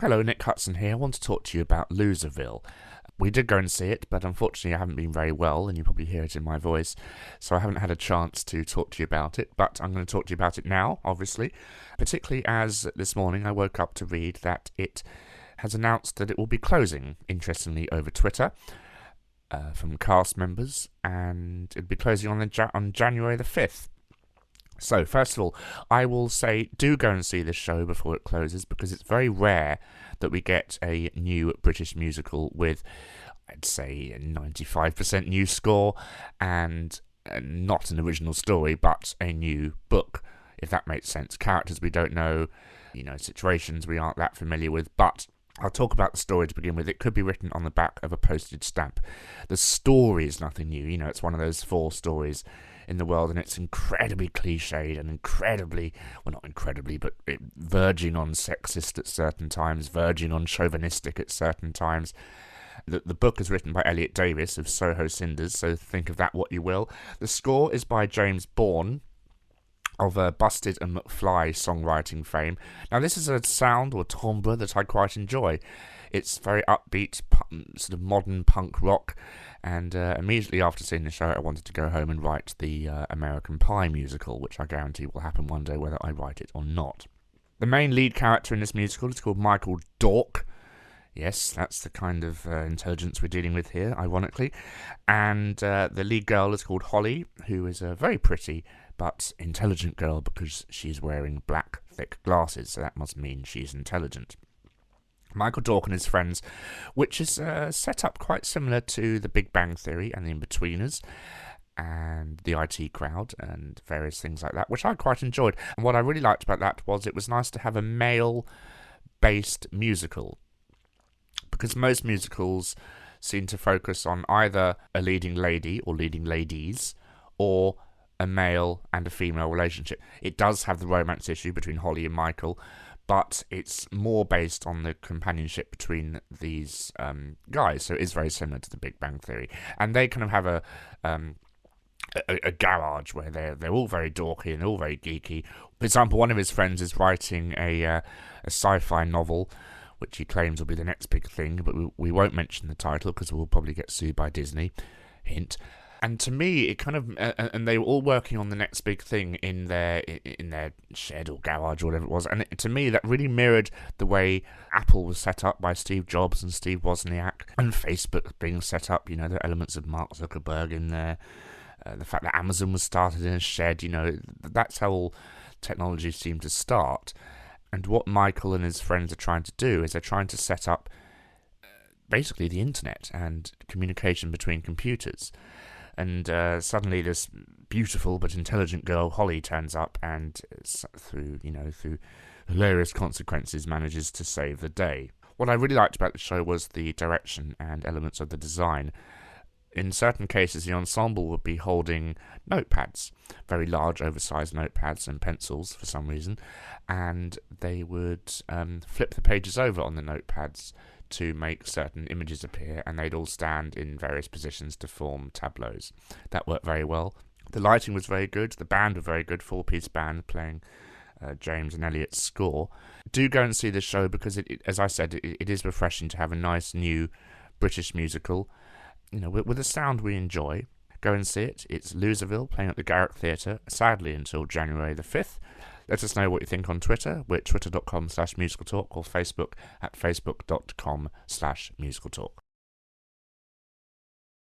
Hello, Nick Hudson here. I want to talk to you about Loserville. We did go and see it, but unfortunately I haven't been very well, and you probably hear it in my voice, so I haven't had a chance to talk to you about it, but I'm going to talk to you about it now, obviously, particularly as this morning I woke up to read that it has announced that it will be closing, interestingly, over Twitter, from cast members, and it'll be closing on January the 5th. So, first of all, I will say do go and see this show before it closes, because it's very rare that we get a new British musical with, I'd say, a 95% new score and not an original story, but a new book, if that makes sense. Characters we don't know, situations we aren't that familiar with, but I'll talk about the story to begin with. It could be written on the back of a postage stamp. The story is nothing new. It's one of those 4 stories in the world, and it's incredibly cliched and verging on sexist at certain times, verging on chauvinistic at certain times. The book is written by Elliot Davis of Soho Cinders, so think of that what you will. The score is by James Bourne of Busted and McFly songwriting fame. Now, this is a sound or timbre that I quite enjoy. It's very upbeat, sort of modern punk rock, and immediately after seeing the show, I wanted to go home and write the American Pie musical, which I guarantee will happen one day whether I write it or not. The main lead character in this musical is called Michael Dork. Yes, that's the kind of intelligence we're dealing with here, ironically. And the lead girl is called Holly, who is a very pretty but intelligent girl because she's wearing black, thick glasses, so that must mean she's intelligent. Michael Dork and his friends, which is set up quite similar to The Big Bang Theory and The Inbetweeners and The IT Crowd and various things like that, which I quite enjoyed. And what I really liked about that was it was nice to have a male-based musical, because most musicals seem to focus on either a leading lady or leading ladies or a male and a female relationship. It does have the romance issue between Holly and Michael, but it's more based on the companionship between these guys, so it is very similar to The Big Bang Theory. And they kind of have a garage where they're all very dorky and all very geeky. For example, one of his friends is writing a sci-fi novel, which he claims will be the next big thing, but we won't mention the title because we'll probably get sued by Disney. Hint. And to me, it kind of, and they were all working on the next big thing in their shed or garage or whatever it was. And to me, that really mirrored the way Apple was set up by Steve Jobs and Steve Wozniak, and Facebook being set up. There are elements of Mark Zuckerberg in there. The fact that Amazon was started in a shed. That's how all technology seemed to start. And what Michael and his friends are trying to do is they're trying to set up basically the internet and communication between computers. And suddenly this beautiful but intelligent girl, Holly, turns up and through hilarious consequences manages to save the day. What I really liked about the show was the direction and elements of the design. In certain cases, the ensemble would be holding notepads, very large, oversized notepads and pencils for some reason, and they would flip the pages over on the notepads to make certain images appear, and they'd all stand in various positions to form tableaus. That worked very well. The lighting was very good. The band were very good, 4-piece band playing James and Elliot's score. Do go and see this show because, as I said, it is refreshing to have a nice new British musical, with a sound we enjoy. Go and see it. It's Loserville, playing at the Garrick Theatre, sadly until January the 5th. Let us know what you think on Twitter. We're at twitter.com/musicaltalk or Facebook at facebook.com/musicaltalk.